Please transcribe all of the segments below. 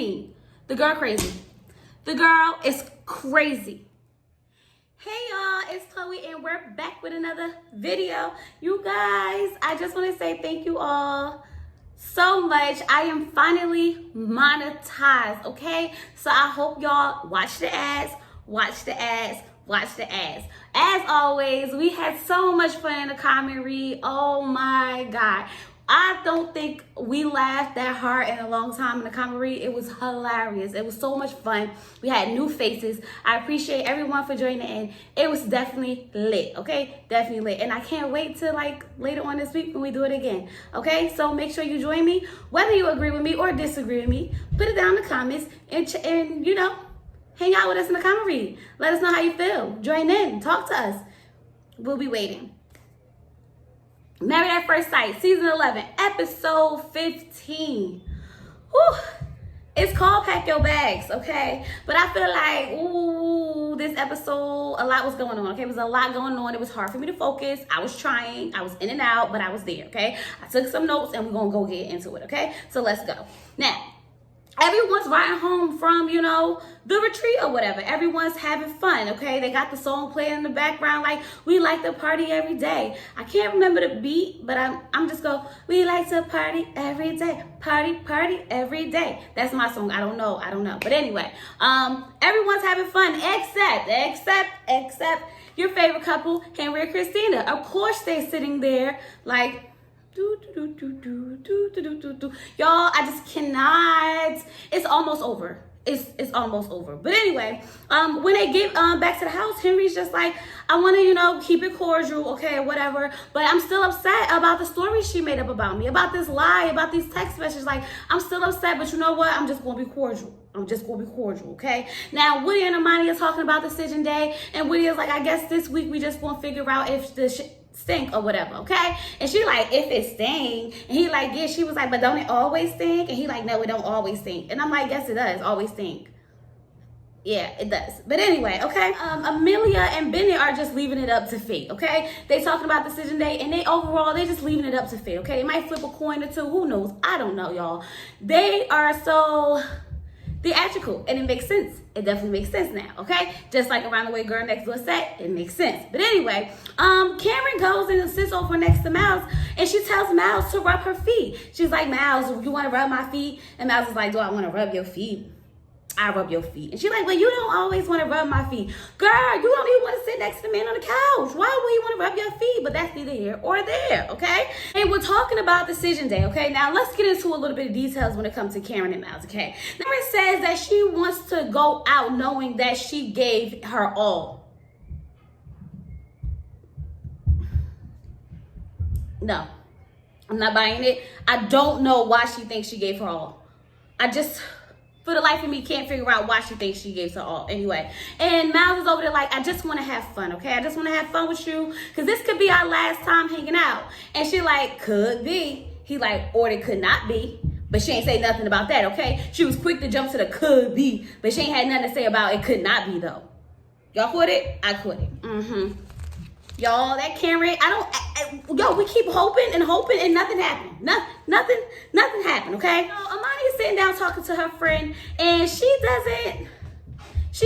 scene. The girl crazy. The girl is crazy. Hey y'all, it's Chloe and we're back with another video. You guys, I just want to say thank you all so much. I am finally monetized, okay? So I hope y'all watch the ads, watch the ads, watch the ads. As always, we had so much fun in the comment read. Oh my God. I don't think we laughed that hard in a long time in the comment read. It was hilarious. It was so much fun. We had new faces. I appreciate everyone for joining in. It was definitely lit, okay? Definitely lit. And I can't wait to later on this week when we do it again, okay? So make sure you join me. Whether you agree with me or disagree with me, put it down in the comments and you know, hang out with us in the comment read. Let us know how you feel. Join in. Talk to us. We'll be waiting. Married at First Sight, Season 11, Episode 15. Whew. It's called Pack Your Bags, okay? But I feel like, ooh, this episode, a lot was going on, okay? It was a lot going on. It was hard for me to focus. I was trying. I was in and out, but I was there, okay? I took some notes, and we're going to go get into it, okay? So let's go. Now, everyone's riding home from, you know, the retreat or whatever. Everyone's having fun, okay? They got the song playing in the background like, we like to party every day. I can't remember the beat, but I'm just go, we like to party every day. Party, party every day. That's my song. I don't know. But anyway, everyone's having fun except your favorite couple, Henry and Christina. Of course, they're sitting there like, y'all, I just cannot. It's almost over. It's almost over. But anyway, when they get back to the house, Henry's just like, I want to, you know, keep it cordial, okay, whatever. But I'm still upset about the story she made up about me, about this lie, about these text messages. Like, I'm still upset, but you know what? I'm just going to be cordial. Okay? Now, Woody and Amelia are talking about decision day, and Woody is like, I guess this week we just going to figure out if the stink or whatever, okay? And she like, if it stink, and he like, yeah, she was like, but don't it always stink? And he like, no, it don't always stink. And I'm like, yes, it does always stink. Yeah, it does. But anyway, okay, Amelia and Bennett are just leaving it up to fate, okay? They talking about decision day, and they just leaving it up to fate, okay? They might flip a coin or two, who knows? I don't know, y'all. They are so theatrical, and it makes sense. It definitely makes sense now, okay? Just like Around the Way Girl Next Door said, it makes sense. But anyway, Cameron goes and sits over next to Miles, and she tells Miles to rub her feet. She's like, Miles, you want to rub my feet? And Miles is like, do I want to rub your feet? I rub your feet. And she's like, well, you don't always want to rub my feet. Girl, you don't even want to sit next to me on the couch. Why would you want to rub your feet? But that's neither here or there, okay? And we're talking about decision day, okay? Now, let's get into a little bit of details when it comes to Karen and Miles, okay? Karen says that she wants to go out knowing that she gave her all. No, I'm not buying it. I don't know why she thinks she gave her all. For the life of me, can't figure out why she thinks she gave her all. Anyway, and Miles is over there like, I just want to have fun, okay? I just want to have fun with you, because this could be our last time hanging out. And she like, could be. He like, or it could not be. But she ain't say nothing about that, okay? She was quick to jump to the could be, but she ain't had nothing to say about it could not be, though. Y'all caught it? I caught it. Y'all, that Karen, yo, we keep hoping and nothing happened. Nothing happened, okay? So Amani's sitting down talking to her friend, and she's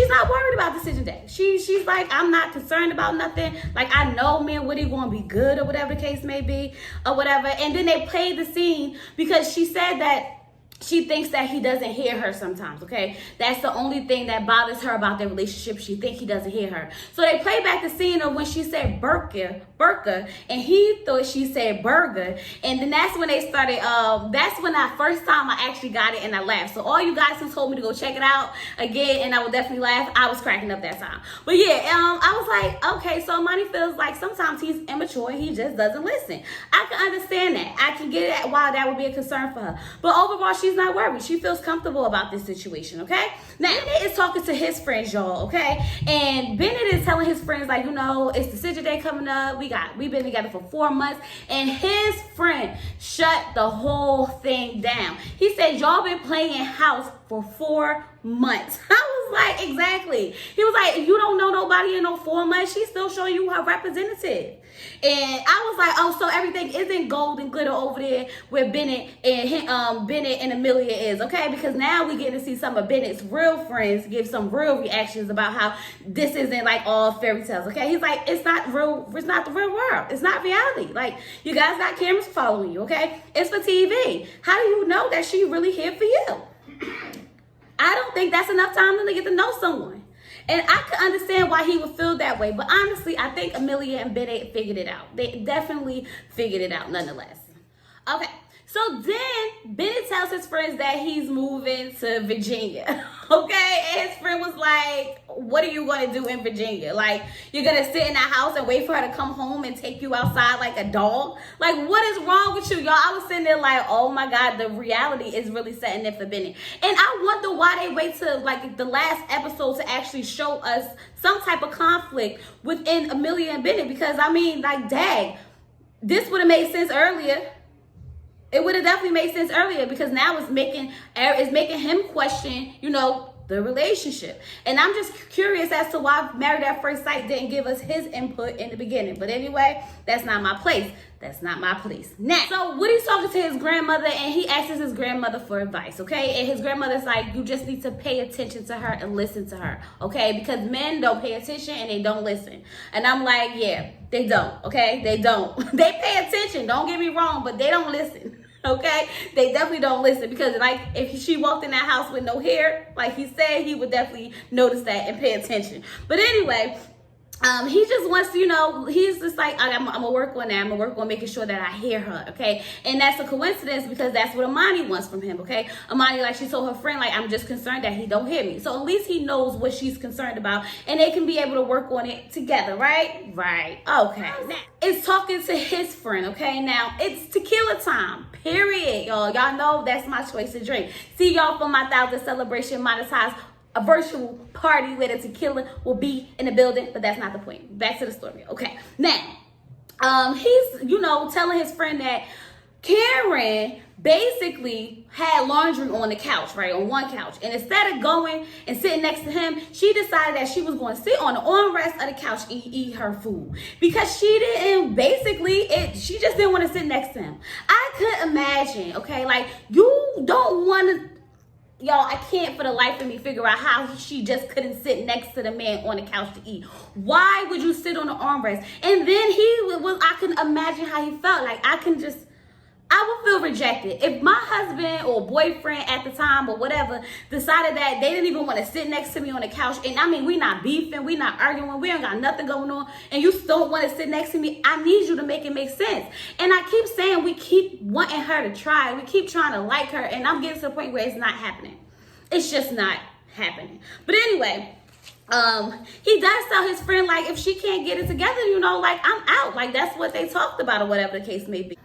not worried about decision day. She's like, I'm not concerned about nothing. Like, I know me and Woody gonna be good or whatever the case may be or whatever. And then they played the scene because she said that she thinks that he doesn't hear her sometimes, okay? That's the only thing that bothers her about their relationship. She thinks he doesn't hear her. So they play back the scene of when she said burka, and he thought she said burger. And then that's when they started, that's when first time I actually got it and I laughed. So all you guys who told me to go check it out again, and I would definitely laugh, I was cracking up that time. But yeah, I was like, okay, so Money feels like sometimes he's immature and he just doesn't listen. I can understand that. I can get it why that would be a concern for her. But overall, she's not worried. She feels comfortable about this situation, okay? Now, Bennett is talking to his friends, y'all, okay? And Bennett is telling his friends, like, you know, it's decision day coming up. We've been together for 4 months. And his friend shut the whole thing down. He said, y'all been playing house for 4 months. I was like, exactly. He was like, you don't know nobody in no 4 months. She's still showing you her representative. And I was like, oh, so everything isn't gold and glitter over there where Bennett and Amelia is, okay? Because now we get to see some of Bennett's real friends give some real reactions about how this isn't like all fairy tales, okay? He's like, it's not the real world. It's not reality. Like, you guys got cameras following you, okay? It's for TV. How do you know that she really here for you? I don't think that's enough time to get to know someone. And I could understand why he would feel that way. But honestly, I think Amelia and Bennett figured it out. They definitely figured it out nonetheless. Okay, so then Bennett tells his friends that he's moving to Virginia. Okay, and his friend was like, what are you going to do in Virginia? Like, you're going to sit in that house and wait for her to come home and take you outside like a dog? Like, what is wrong with you, y'all? I was sitting there like, oh my God, the reality is really setting in for Bennett. And I wonder why they wait till like the last episode to actually show us some type of conflict within Amelia and Bennett. Because I mean, like, dang, this would have made sense earlier. It would have definitely made sense earlier, because now it's making him question, you know, the relationship. And I'm just curious as to why Married at First Sight didn't give us his input in the beginning. But anyway, that's not my place. That's not my place. Next, so Woody's talking to his grandmother, and he asks his grandmother for advice, okay? And his grandmother's like, you just need to pay attention to her and listen to her, okay? Because men don't pay attention and they don't listen. And I'm like, yeah, they don't, okay? They don't. They pay attention, don't get me wrong, but they don't listen. Okay, they definitely don't listen, because like if she walked in that house with no hair, like he said, he would definitely notice that and pay attention. But anyway, he just wants to, you know, he's just like, I'm gonna work on that. I'm gonna work on making sure that I hear her, okay? And that's a coincidence, because that's what Amani wants from him, okay? Amani, like she told her friend, like, I'm just concerned that he don't hear me. So at least he knows what she's concerned about, and they can be able to work on it together, right? Right. Okay. Now, it's talking to his friend, okay? Now, it's tequila time, period, y'all. Y'all know that's my choice to drink. See y'all for my 1,000th celebration monetized. A virtual party where the tequila will be in the building, but that's not the point. Back to the story. Okay. Now, he's, you know, telling his friend that Karen basically had laundry on the couch, right? On one couch. And instead of going and sitting next to him, she decided that she was going to sit on the armrest of the couch and eat her food. Because she didn't, she just didn't want to sit next to him. I could imagine, okay, like, you don't want to, y'all, I can't for the life of me figure out how she just couldn't sit next to the man on the couch to eat. Why would you sit on the armrest? And then I can imagine how he felt. Like, I would feel rejected. If my husband or boyfriend at the time or whatever decided that they didn't even want to sit next to me on the couch, and I mean, we not beefing, we not arguing, we ain't got nothing going on, and you still want to sit next to me, I need you to make it make sense. And I keep saying we keep wanting her to try. We keep trying to like her, and I'm getting to the point where it's not happening. It's just not happening. But anyway, he does tell his friend, like, if she can't get it together, you know, like, I'm out. Like, that's what they talked about or whatever the case may be.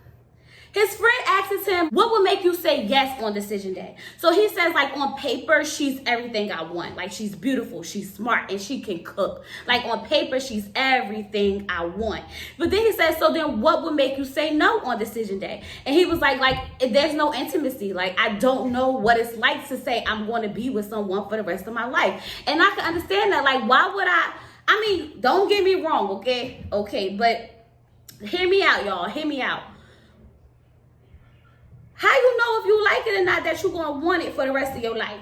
His friend asks him, what would make you say yes on decision day? So he says, like, on paper, she's everything I want. Like, she's beautiful, she's smart, and she can cook. Like, on paper, she's everything I want. But then he says, so then what would make you say no on decision day? And he was like, there's no intimacy. Like, I don't know what it's like to say I'm going to be with someone for the rest of my life. And I can understand that. Like, why would I mean, don't get me wrong, okay? Okay, but hear me out, y'all. Hear me out. How you know if you like it or not that you're going to want it for the rest of your life?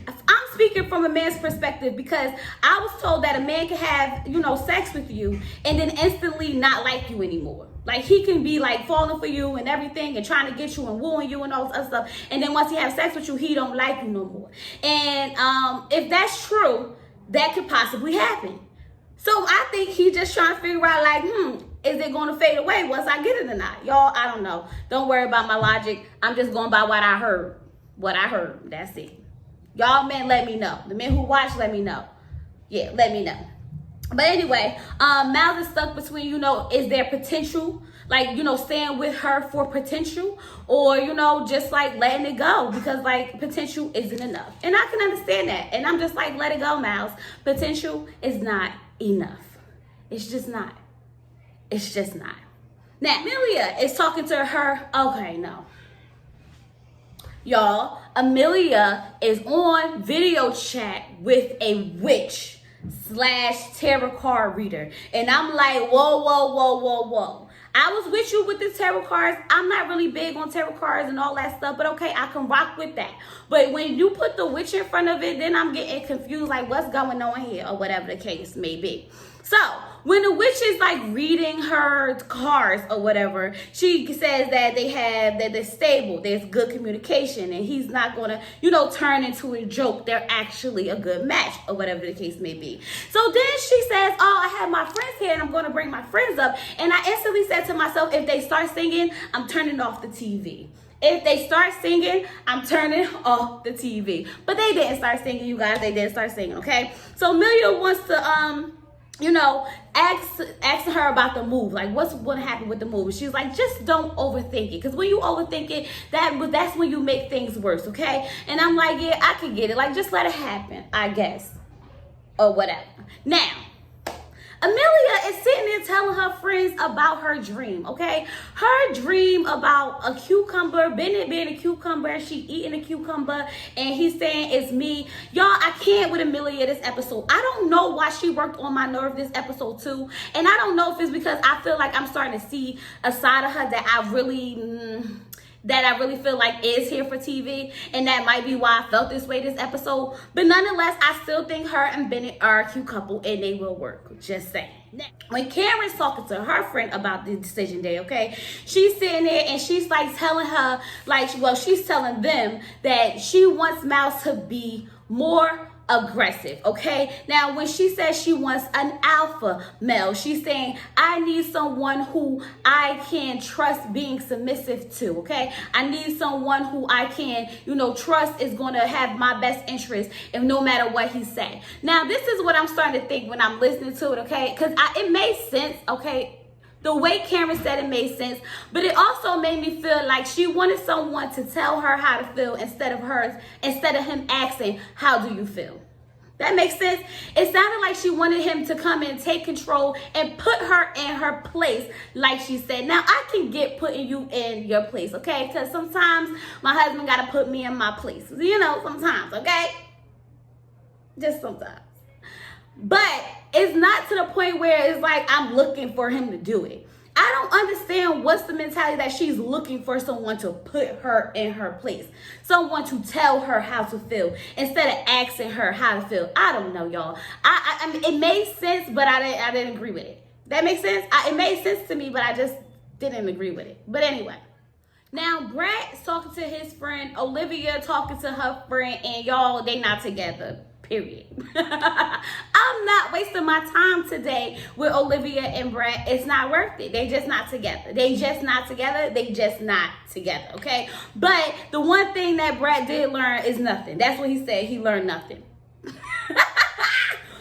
I'm speaking from a man's perspective, because I was told that a man can have, you know, sex with you and then instantly not like you anymore. Like, he can be like falling for you and everything and trying to get you and wooing you and all this other stuff. And then once he has sex with you, he don't like you no more. And if that's true, that could possibly happen. So I think he just trying to figure out, like, is it going to fade away once I get it or not? Y'all, I don't know. Don't worry about my logic. I'm just going by what I heard. What I heard. That's it. Y'all men, let me know. The men who watch, let me know. Yeah, let me know. But anyway, Miles is stuck between, you know, is there potential? Like, you know, staying with her for potential, or, you know, just like letting it go, because like potential isn't enough. And I can understand that. And I'm just like, let it go, Miles. Potential is not enough. It's just not. It's just not. Now, Amelia is talking to her. Okay, no. Y'all, Amelia is on video chat with a witch. / tarot card reader. And I'm like, whoa, whoa, whoa, whoa, whoa. I was with you with the tarot cards. I'm not really big on tarot cards and all that stuff, but okay, I can rock with that. But when you put the witch in front of it, then I'm getting confused, like what's going on here, or whatever the case may be. So when the witch is like reading her cards or whatever, she says that they're stable, there's good communication, and he's not gonna, turn into a joke. They're actually a good match, or whatever the case may be. So then she says, oh, I have my friends here and I'm gonna bring my friends up. And I instantly said to myself, if they start singing, I'm turning off the TV. If they start singing, I'm turning off the TV. But they didn't start singing, you guys. They didn't start singing, okay? So Amelia wants to, asking her about the move, like what's going to happen with the move. She's like, just don't overthink it, because when you overthink it, that's when you make things worse, okay? And I'm like, yeah, I can get it, like just let it happen, I guess, or whatever. Now Amelia is sitting there telling her friends about her dream, okay? Her dream about a cucumber, Bennett being a cucumber, she eating a cucumber, and he's saying it's me. Y'all, I can't with Amelia this episode. I don't know why she worked on my nerve this episode too, and I don't know if it's because I feel like I'm starting to see a side of her that I really feel like is here for TV, and that might be why I felt this way this episode. But nonetheless, I still think her and Bennett are a cute couple, and they will work. Just saying. When Karen's talking to her friend about the decision day, okay, she's sitting there and she's like telling her, she's telling them that she wants Mouse to be more aggressive, okay? Now, when she says she wants an alpha male, she's saying, I need someone who I can trust being submissive to, okay? I need someone who I can, trust is going to have my best interest, and no matter what he said. Now, this is what I'm starting to think when I'm listening to it, okay? Because it made sense, okay? The way Karen said it made sense, but it also made me feel like she wanted someone to tell her how to feel instead of him asking, how do you feel? That makes sense. It sounded like she wanted him to come and take control and put her in her place, like she said. Now, I can get putting you in your place, okay? Because sometimes my husband got to put me in my place. Sometimes, okay? Just sometimes. But it's not to the point where it's like I'm looking for him to do it. I don't understand what's the mentality that she's looking for someone to put her in her place. Someone to tell her how to feel instead of asking her how to feel. I don't know, y'all. I mean, it made sense, but I didn't agree with it. That makes sense? It made sense to me, but I just didn't agree with it. But anyway. Now, Brad's talking to his friend, Olivia talking to her friend, and y'all, they not together. Period. I'm not wasting my time today with Olivia and Brad. It's not worth it. They just not together. They just not together. Okay? But the one thing that Brad did learn is nothing. That's what he said. He learned nothing.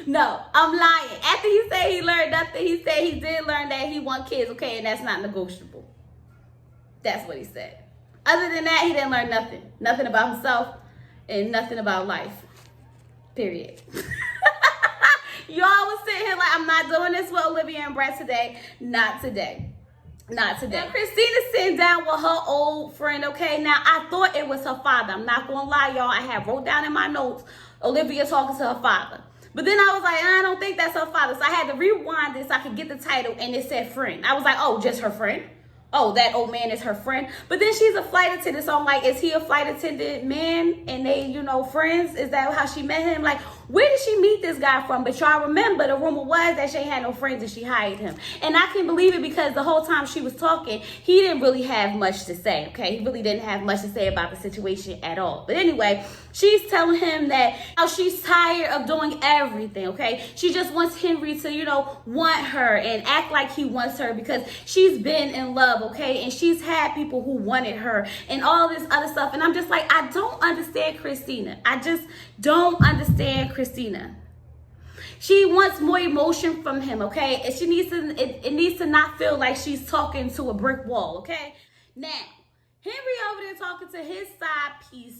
No, I'm lying. After he said he learned nothing, he said he did learn that he want kids, okay? And that's not negotiable. That's what he said. Other than that, he didn't learn nothing. Nothing about himself and nothing about life. Period. Y'all was sitting here like, I'm not doing this with Olivia and Brett today. Not today. Now, Christina's sitting down with her old friend, okay? Now, I thought it was her father. I'm not going to lie, y'all. I have wrote down in my notes, Olivia talking to her father. But then I was like, I don't think that's her father. So I had to rewind this so I could get the title, and it said friend. I was like, oh, just her friend? Oh, that old man is her friend. But then she's a flight attendant, so I'm like, is he a flight attendant man and they, friends? Is that how she met him? Like, where did she meet this guy from? But y'all remember, the rumor was that she ain't had no friends and she hired him. And I can believe it because the whole time she was talking, he didn't really have much to say, okay? He really didn't have much to say about the situation at all. But anyway, she's telling him that how she's tired of doing everything, okay? She just wants Henry to, want her and act like he wants her because she's been in love, okay? And she's had people who wanted her and all this other stuff. And I'm just like, I don't understand Christina. I just don't understand Christina. She wants more emotion from him, okay? And she needs to, it needs to not feel like she's talking to a brick wall, okay? Now, Henry over there talking to his side piece,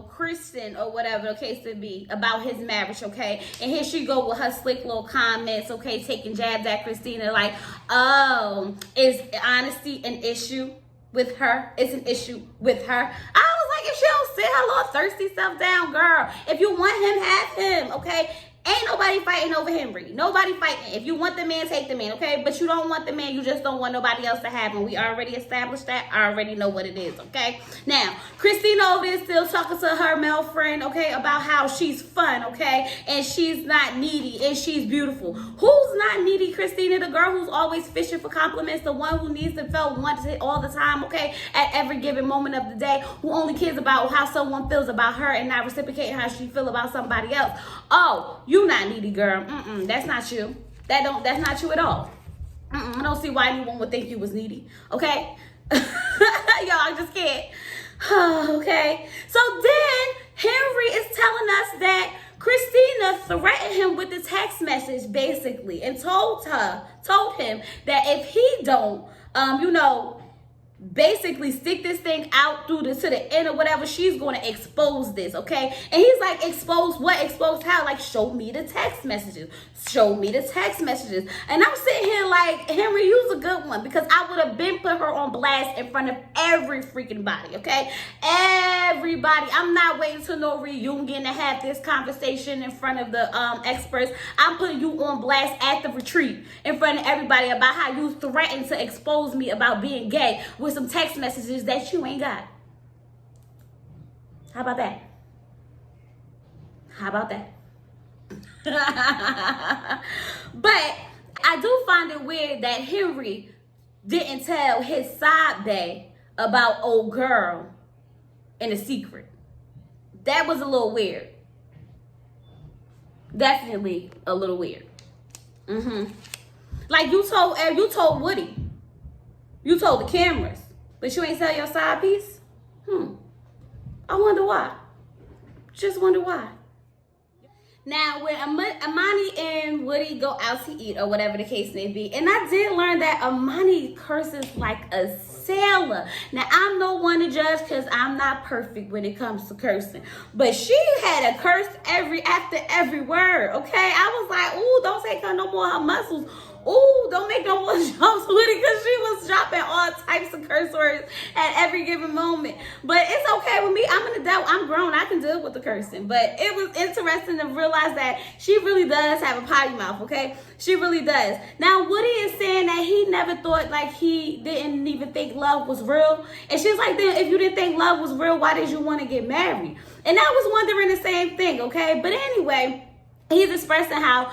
Kristen or whatever the case to be, about his marriage, okay? And here she go with her slick little comments, okay, taking jabs at Christina like, oh, is honesty an issue with her? It's an issue with her. I was like, if she don't sit her little thirsty self down, girl, if you want him, have him, okay? Ain't nobody fighting over Henry. Nobody fighting. If you want the man, take the man, okay? But you don't want the man. You just don't want nobody else to have him. We already established that. I already know what it is, okay? Now, Christina over there still talking to her male friend, okay, about how she's fun, okay? And she's not needy and she's beautiful. Who's not needy, Christina? The girl who's always fishing for compliments, the one who needs to feel wanted all the time, okay? At every given moment of the day, who only cares about how someone feels about her and not reciprocating how she feel about somebody else. Oh, you not needy, girl. That's not you. That's not you at all. I don't see why anyone would think you was needy. Okay? Yo, I just can't. Okay. So then Henry is telling us that Christina threatened him with the text message basically and told him that if he don't, basically stick this thing out to the end or whatever, she's going to expose this, okay? And he's like, expose what? Expose how? Like, show me the text messages. Show me the text messages. And I'm sitting here like, Henry, you's a good one, because I would have been put her on blast in front of every freaking body, okay? Everybody. I'm not waiting till no reunion to have this conversation in front of the experts. I'm putting you on blast at the retreat in front of everybody about how you threatened to expose me about being gay with some text messages that you ain't got. How about that? How about that? But I do find it weird that Henry didn't tell his side bae about old girl in a secret. That was a little weird. Definitely a little weird. Like you told Woody. You told the cameras, but you ain't tell your side piece? I wonder why. Just wonder why. Now, when Amani and Woody go out to eat or whatever the case may be, and I did learn that Amani curses like a sailor. Now, I'm no one to judge because I'm not perfect when it comes to cursing, but she had a curse after every word, okay? I was like, ooh, don't take her no more of her muscles. Ooh, don't make no more jokes with it, because she was dropping all types of curse words at every given moment. But it's okay with me. I'm an adult. I'm grown. I can deal with the cursing. But it was interesting to realize that she really does have a potty mouth, okay? She really does. Now, Woody is saying that he never thought, like, he didn't even think love was real. And she's like, then if you didn't think love was real, why did you want to get married? And I was wondering the same thing, okay? But anyway, he's expressing how,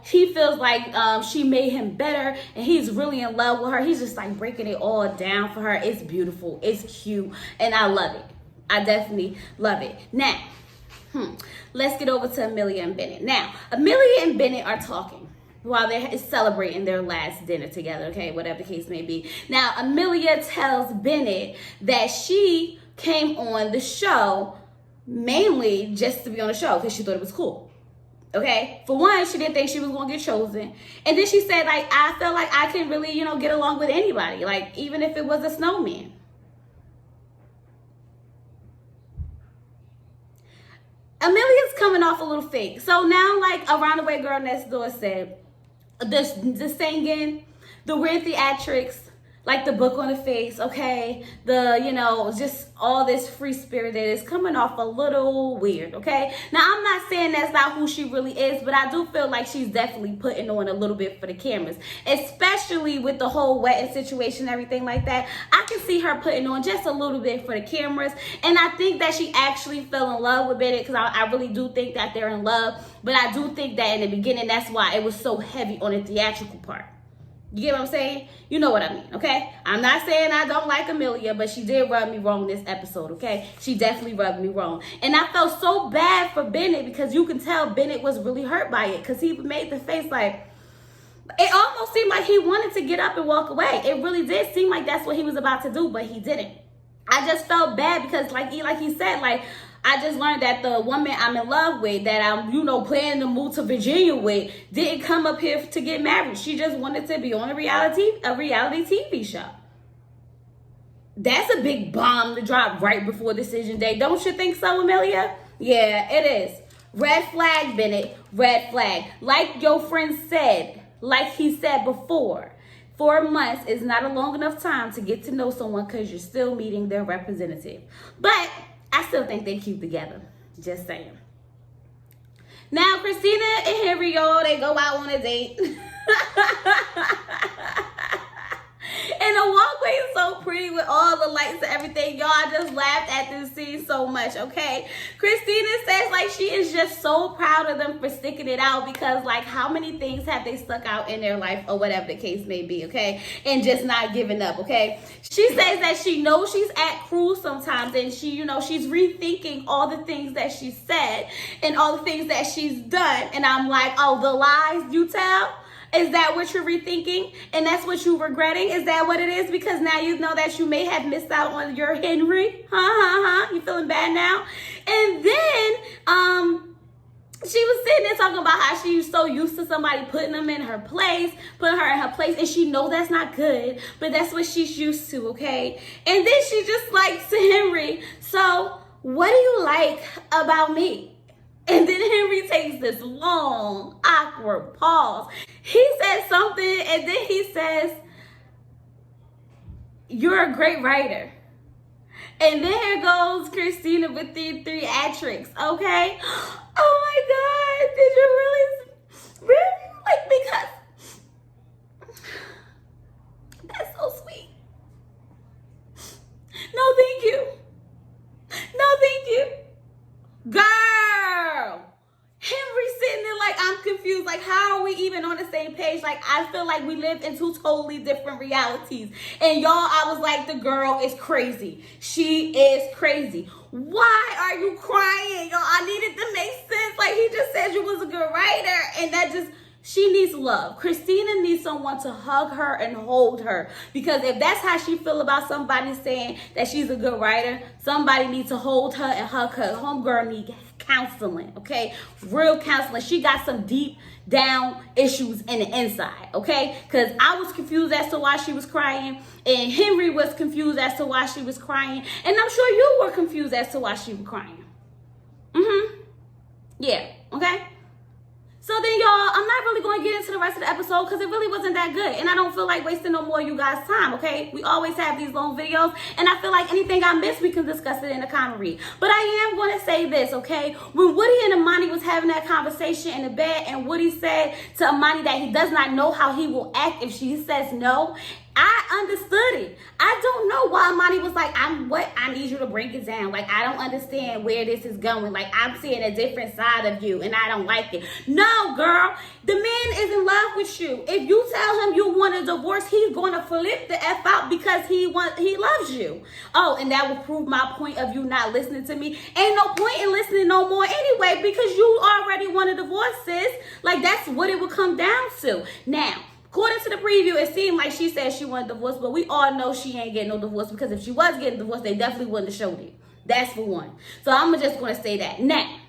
he feels like she made him better and he's really in love with her. He's just like breaking it all down for her. It's beautiful. It's cute. And I love it. I definitely love it. Now, let's get over to Amelia and Bennett. Now, Amelia and Bennett are talking while they're celebrating their last dinner together, okay, whatever the case may be. Now, Amelia tells Bennett that she came on the show mainly just to be on the show because she thought it was cool. Okay, for one, she didn't think she was going to get chosen. And then she said, like, I felt like I can really, get along with anybody. Like, even if it was a snowman. Amelia's coming off a little fake. So now, like, Around the Way Girl Next Door said, the singing, the weird theatrics, like the book on the face, okay? Just all this free spirited is coming off a little weird, okay? Now, I'm not saying that's not who she really is, but I do feel like she's definitely putting on a little bit for the cameras, especially with the whole wedding situation, everything like that. I can see her putting on just a little bit for the cameras, and I think that she actually fell in love with Bennett, because I really do think that they're in love, but I do think that in the beginning, that's why it was so heavy on the theatrical part. You get what I'm saying? You know what I mean, okay? I'm not saying I don't like Amelia, but she did rub me wrong this episode, okay? She definitely rubbed me wrong. And I felt so bad for Bennett, because you can tell Bennett was really hurt by it, because he made the face like, it almost seemed like he wanted to get up and walk away. It really did seem like that's what he was about to do, but he didn't. I just felt bad because like he said, like, I just learned that the woman I'm in love with, that I'm, planning to move to Virginia with, didn't come up here to get married. She just wanted to be on a reality TV show. That's a big bomb to drop right before decision day. Don't you think so, Amelia? Yeah, it is. Red flag, Bennett. Red flag. Like your friend said, like he said before, 4 months is not a long enough time to get to know someone because you're still meeting their representative. But I still think they cute together. Just saying. Now, Christina and Henry, y'all, they go out on a date. And the walkway is so pretty with all the lights and everything. Y'all, I just laughed at this scene so much, okay? Christina says, like, she is just so proud of them for sticking it out because, like, how many things have they stuck out in their life or whatever the case may be, okay? And just not giving up, okay? She says that she knows she's act cruel sometimes and she, you know, she's rethinking all the things that she said and all the things that she's done. And I'm like, oh, the lies you tell? Is that what you're rethinking? And that's what you're regretting? Is that what it is? Because now you know that you may have missed out on your Henry. You feeling bad now? And then, she was sitting there talking about how she was so used to somebody putting her in her place, and she knows that's not good, but that's what she's used to, okay? And then she just like to Henry, so what do you like about me? And then Henry takes this long, awkward pause. He says something, and then he says, you're a great writer. And then here goes Christina with the theatrics, okay? Oh my God, did you really, like, because that's so sweet. No, thank you. No, thank you. Girl, Henry sitting there like, I'm confused. Like, how are we even on the same page? Like, I feel like we live in two totally different realities. And y'all, I was like, the girl is crazy. She is crazy. Why are you crying? Y'all, I needed to make sense. Like, he just said you was a good writer. And that just, she needs love. Christina needs someone to hug her and hold her. Because if that's how she feel about somebody saying that she's a good writer, somebody needs to hold her and hug her. Homegirl needs counseling, okay? Real counseling. She got some deep down issues in the inside, okay? Because I was confused as to why she was crying. And Henry was confused as to why she was crying. And I'm sure you were confused as to why she was crying. Yeah, okay? So then, y'all, I'm not really going to get into the rest of the episode because it really wasn't that good. And I don't feel like wasting no more of you guys' time, okay? We always have these long videos. And I feel like anything I missed, we can discuss it in the comment read. But I am going to say this, okay? When Woody and Amani was having that conversation in the bed and Woody said to Amani that he does not know how he will act if she says no, I understood it. I don't know why Amani was like, I need you to break it down. Like, I don't understand where this is going. Like, I'm seeing a different side of you and I don't like it. No, girl, the man is in love with you. If you tell him you want a divorce, he's going to flip the F out because he loves you. Oh, and that will prove my point of you not listening to me. Ain't no point in listening no more anyway because you already want a divorce, sis. Like, that's what it would come down to. Now, according to the preview, it seemed like she said she wanted a divorce, but we all know she ain't getting no divorce because if she was getting divorced, they definitely wouldn't have showed it. That's for one. So I'm just going to say that. Now,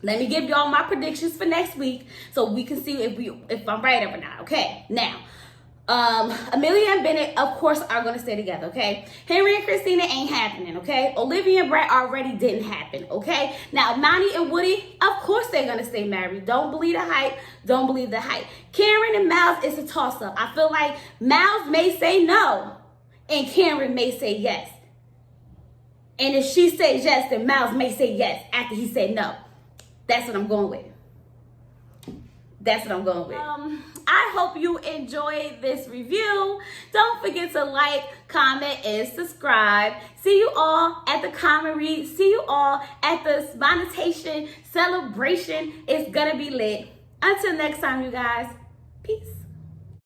let me give y'all my predictions for next week so we can see if I'm right or not, okay? Now, Amelia and Bennett, of course, are going to stay together, okay? Henry and Christina ain't happening, okay? Olivia and Brett already didn't happen, okay? Now, Monty and Woody, of course they're going to stay married. Don't believe the hype. Don't believe the hype. Karen and Miles is a toss-up. I feel like Miles may say no, and Karen may say yes. And if she says yes, then Miles may say yes after he said no. That's what I'm going with. That's what I'm going with. I hope you enjoyed this review. Don't forget to like, comment, and subscribe. See you all at the comment read. See you all at the monetization celebration. It's gonna be lit. Until next time, you guys. Peace.